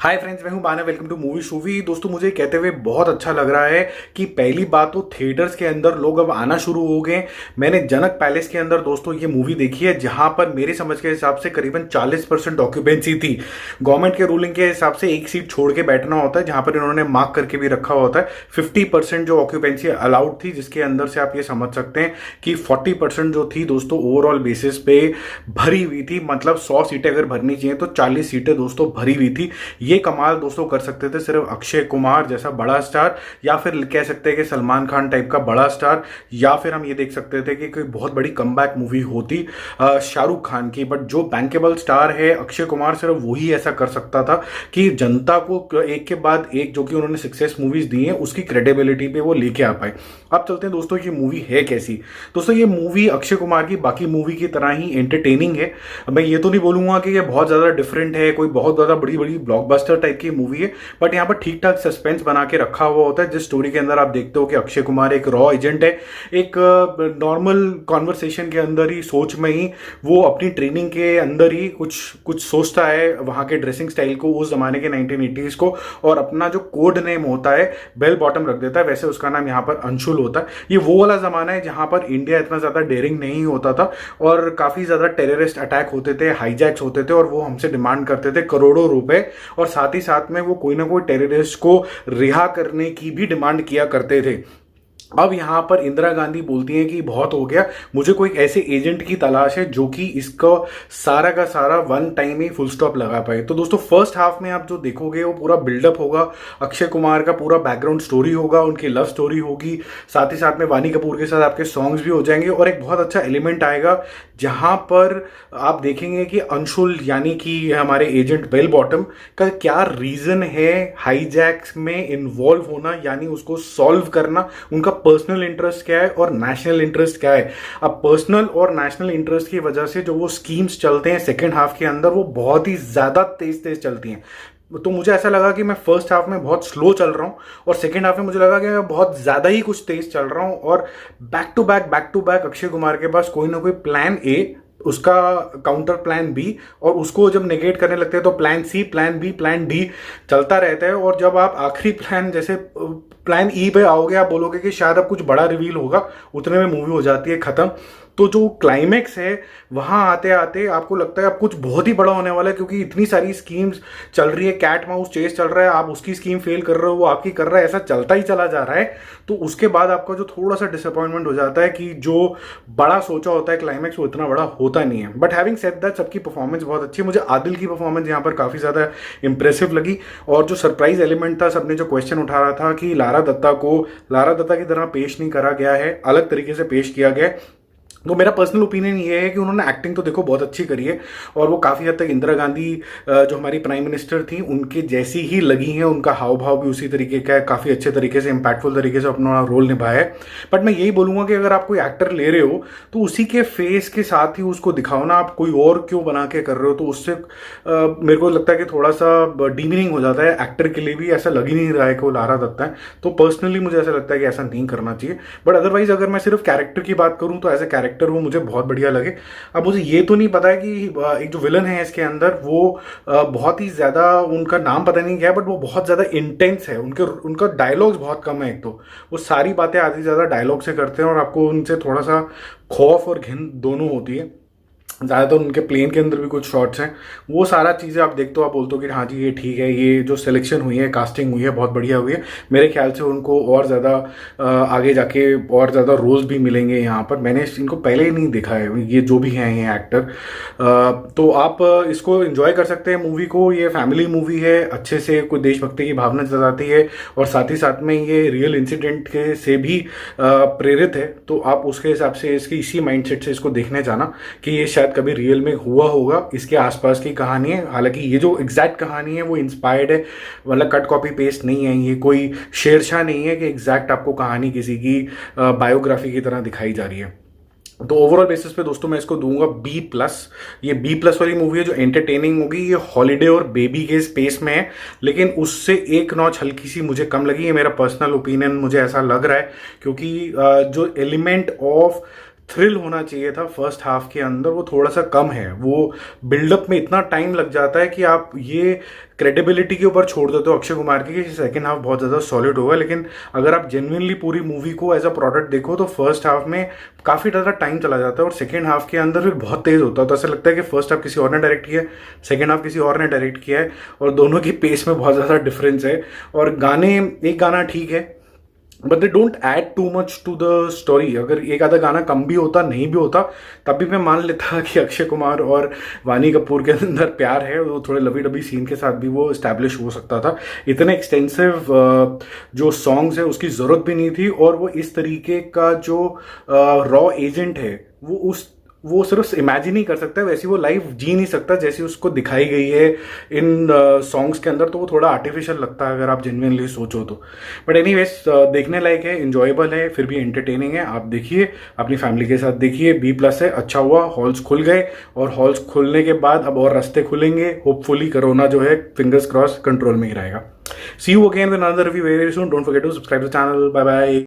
Hi friends, मैं हूं Bana. Welcome to Movie Shoovy. दोस्तों, मुझे कहते हुए बहुत अच्छा लग रहा है कि पहली बात तो थिएटर्स के अंदर लोग अब आना शुरू हो गए। मैंने जनक पैलेस के अंदर दोस्तों ये मूवी देखी है, जहां पर मेरे समझ के हिसाब से करीबन 40% ऑक्यूपेंसी थी। गवर्नमेंट के रूलिंग के हिसाब से एक सीट छोड़ के बैठना होता है, जहां पर इन्होंने मार्क करके भी रखा होता है 50% जो ऑक्यूपेंसी अलाउड थी, जिसके अंदर से आप ये समझ सकते हैं कि 40% जो थी दोस्तों ओवरऑल बेसिस पे भरी हुई थी। मतलब 100 सीटें अगर भरनी चाहिए तो 40 सीटें दोस्तों भरी हुई थी। ये कमाल दोस्तों कर सकते थे सिर्फ अक्षय कुमार जैसा बड़ा स्टार, या फिर कह सकते हैं कि सलमान खान टाइप का बड़ा स्टार, या फिर हम ये देख सकते थे कि कोई बहुत बड़ी कमबैक मूवी होती शाहरुख खान की। बट जो बैंकेबल स्टार है अक्षय कुमार, सिर्फ वही ऐसा कर सकता था कि जनता को एक के बाद एक जो कि उन्होंने सक्सेस मूवीज दी हैं उसकी क्रेडिबिलिटी पे वो लेके आ पाए। अब चलते हैं दोस्तों कि मूवी है कैसी। दोस्तों, ये मूवी अक्षय कुमार की बाकी मूवी की तरह ही एंटरटेनिंग है। मैं ये तो नहीं बोलूंगा कि ये बहुत ज्यादा डिफरेंट है, कोई बहुत ज्यादा बड़ी बड़ी ब्लॉकबस्टर टाइप की मूवी है, बट यहाँ पर ठीक ठाक सस्पेंस बना के रखा हुआ होता है। जिस स्टोरी के अंदर आप देखते हो कि अक्षय कुमार एक रॉ एजेंट है, एक नॉर्मल कॉन्वर्सेशन के अंदर ही, सोच में ही वो अपनी ट्रेनिंग के अंदर ही कुछ कुछ सोचता है वहां के ड्रेसिंग स्टाइल को, उस जमाने के 1980s को, और अपना जो कोड नेम होता है बेल बॉटम रख देता है। वैसे उसका नाम यहाँ पर अंशुल होता है। ये वो वाला जमाना है जहां पर इंडिया इतना ज्यादा डेयरिंग नहीं होता था और काफी ज्यादा टेररिस्ट अटैक होते थे, हाईजैक्स होते थे, और वो हमसे डिमांड करते थे करोड़ों रुपए, और साथ ही साथ में वो कोई ना कोई टेररिस्ट को रिहा करने की भी डिमांड किया करते थे। अब यहां पर इंदिरा गांधी बोलती हैं कि बहुत हो गया, मुझे कोई ऐसे एजेंट की तलाश है जो कि इसको सारा का सारा वन टाइम ही फुल स्टॉप लगा पाए। तो दोस्तों, फर्स्ट हाफ में आप जो देखोगे वो पूरा बिल्डअप होगा, अक्षय कुमार का पूरा बैकग्राउंड स्टोरी होगा, उनकी लव स्टोरी होगी, साथ ही साथ में वानी कपूर के साथ आपके सॉन्ग्स भी हो जाएंगे, और एक बहुत अच्छा एलिमेंट आएगा जहां पर आप देखेंगे कि अंशुल यानी कि हमारे एजेंट बेल बॉटम का क्या रीजन है हाईजैक्स में इन्वॉल्व होना, यानी उसको सॉल्व करना। उनका पर्सनल इंटरेस्ट क्या है और नेशनल इंटरेस्ट क्या है। अब पर्सनल और नेशनल इंटरेस्ट की वजह से जो वो स्कीम्स चलते हैं सेकेंड हाफ के अंदर, वो बहुत ही ज्यादा तेज तेज चलती हैं। तो मुझे ऐसा लगा कि मैं फर्स्ट हाफ में बहुत स्लो चल रहा हूं, और सेकेंड हाफ में मुझे लगा कि मैं बहुत ज्यादा ही कुछ तेज चल रहा हूं, और back to back Akshay Kumar के पास कोई ना कोई प्लान ए, उसका काउंटर प्लान बी, और उसको जब नेगेट करने लगते हैं तो plan C, plan B, plan D चलता रहता है। और जब आप आखिरी प्लान जैसे प्लान ई पे आओगे, आप बोलोगे कि शायद अब कुछ बड़ा रिवील होगा, उतने में मूवी हो जाती है खत्म। तो जो क्लाइमेक्स है वहां आते आते आपको लगता है अब कुछ बहुत ही बड़ा होने वाला है, क्योंकि इतनी सारी स्कीम्स चल रही है, कैट माउस चेस चल रहा है, आप उसकी स्कीम फेल कर रहे हो, वो आपकी कर रहा है, ऐसा चलता ही चला जा रहा है। तो उसके बाद आपका जो थोड़ा सा डिसअपॉइंटमेंट हो जाता है कि जो बड़ा सोचा होता है क्लाइमेक्स वो इतना बड़ा होता नहीं है। बट हैविंग सेड दैट, सबकी परफॉर्मेंस बहुत अच्छी है। मुझे आदिल की परफॉर्मेंस यहाँ पर काफी ज्यादा इंप्रेसिव लगी, और जो सरप्राइज एलिमेंट था, सबने जो क्वेश्चन उठा रहा था कि लारा दत्ता को लारा दत्ता की तरह पेश नहीं करा गया है, अलग तरीके से पेश किया गया है। तो मेरा पर्सनल ओपिनियन ये है कि उन्होंने एक्टिंग तो देखो बहुत अच्छी करी है, और वो काफ़ी हद तक इंदिरा गांधी जो हमारी प्राइम मिनिस्टर थी उनके जैसी ही लगी हैं। उनका हाव भाव भी उसी तरीके का है, काफ़ी अच्छे तरीके से, इम्पैक्टफुल तरीके से अपना रोल निभाया है। बट मैं यही बोलूँगा कि अगर आप कोई एक्टर ले रहे हो तो उसी के फेस के साथ ही उसको दिखाओ ना, आप कोई और क्यों बना के कर रहे हो। तो उससे मेरे को लगता है कि थोड़ा सा डीमीनिंग हो जाता है एक्टर के लिए भी। ऐसा लग ही नहीं रहा है कि वो लारा दत्ता है। तो पर्सनली मुझे ऐसा लगता है कि ऐसा नहीं करना चाहिए। बट अदरवाइज अगर मैं सिर्फ कैरेक्टर की बात करूँ तो एज ए कैरेक्टर वो मुझे बहुत बढ़िया लगे। अब मुझे ये तो नहीं पता है कि एक जो विलन है इसके अंदर वो बहुत ही ज्यादा, उनका नाम पता नहीं क्या है, बट वो बहुत ज्यादा इंटेंस है। उनका डायलॉग्स बहुत कम है। एक तो वो सारी बातें आधी ज्यादा डायलॉग से करते हैं, और आपको उनसे थोड़ा सा खौफ और घिन दोनों होती है। ज़्यादातर उनके प्लेन के अंदर भी कुछ शॉट्स हैं, वो सारा चीज़ें आप देखते हो, आप बोलते हो कि हाँ जी ये ठीक है, ये जो सिलेक्शन हुई है, कास्टिंग हुई है, बहुत बढ़िया हुई है। मेरे ख्याल से उनको और ज़्यादा आगे जाके और ज़्यादा रोल्स भी मिलेंगे यहाँ पर। मैंने इनको पहले ही नहीं देखा है, ये जो भी हैं ये एक्टर। तो आप इसको एंजॉय कर सकते हैं मूवी को। ये फैमिली मूवी है, अच्छे से कोई देशभक्ति की भावना जताती है, और साथ ही साथ में ये रियल इंसिडेंट के से भी प्रेरित है। तो आप उसके हिसाब से इसकी इसी माइंडसेट से इसको देखने जाना कि ये शायद कभी रियल में हुआ होगा। इसके आसपास की कहानी है, हालांकि ये जो एग्जैक्ट कहानी है वो इंस्पायर्ड है, मतलब कट कॉपी पेस्ट नहीं है। ये कोई शेरशाह नहीं है कि एग्जैक्ट आपको कहानी किसी की बायोग्राफी की तरह दिखाई जा रही है। तो ओवरऑल बेसिस पे दोस्तों मैं इसको दूंगा B+। ये B+ वाली मूवी है जो एंटरटेनिंग होगी। ये हॉलीडे और बेबी के स्पेस में है, लेकिन उससे एक नॉच हल्की सी मुझे कम लगी। ये मेरा पर्सनल ओपिनियन, मुझे ऐसा लग रहा है, क्योंकि जो एलिमेंट ऑफ थ्रिल होना चाहिए था फर्स्ट हाफ के अंदर, वो थोड़ा सा कम है। वो बिल्डअप में इतना टाइम लग जाता है कि आप ये क्रेडिबिलिटी के ऊपर छोड़ देते हो अक्षय कुमार की कि सेकंड हाफ बहुत ज़्यादा सॉलिड होगा। लेकिन अगर आप जेन्युइनली पूरी मूवी को एज अ प्रोडक्ट देखो तो फर्स्ट हाफ में काफ़ी ज़्यादा टाइम चला जाता है और सेकंड हाफ के अंदर फिर बहुत तेज़ होता है। तो ऐसा लगता है कि फर्स्ट हाफ किसी और ने डायरेक्ट किया है, सेकंड हाफ किसी और ने डायरेक्ट किया है, और दोनों की पेस में बहुत ज़्यादा डिफरेंस है। और गाने, एक गाना ठीक है but they don't add too much to the story. अगर एक आधा गाना कम भी होता, नहीं भी होता, तब भी मैं मान लेता कि अक्षय कुमार और वानी कपूर के अंदर प्यार है, वो थोड़े लवी डबी सीन के साथ भी वो इस्टेब्लिश हो सकता था। इतने एक्सटेंसिव जो सॉन्ग्स है उसकी ज़रूरत भी नहीं थी। और वो इस तरीके का जो रॉ एजेंट है वो सिर्फ इमेजिन ही कर सकता है, वैसी वो लाइफ जी नहीं सकता जैसी उसको दिखाई गई है इन सॉन्ग्स के अंदर। तो वो थोड़ा आर्टिफिशियल लगता है अगर आप जेन्युइनली सोचो तो। बट एनीवेज देखने लायक है, इंजॉयबल है, फिर भी एंटरटेनिंग है। आप देखिए, अपनी फैमिली के साथ देखिए, B+ है, अच्छा हुआ हॉल्स खुल गए, और हॉल्स खुलने के बाद अब और रास्ते खुलेंगे। होपफुली कोरोना जो है, फिंगर्स क्रॉस, कंट्रोल में ही रहेगा। See you again with another review very soon. Don't forget to subscribe the channel. Bye bye.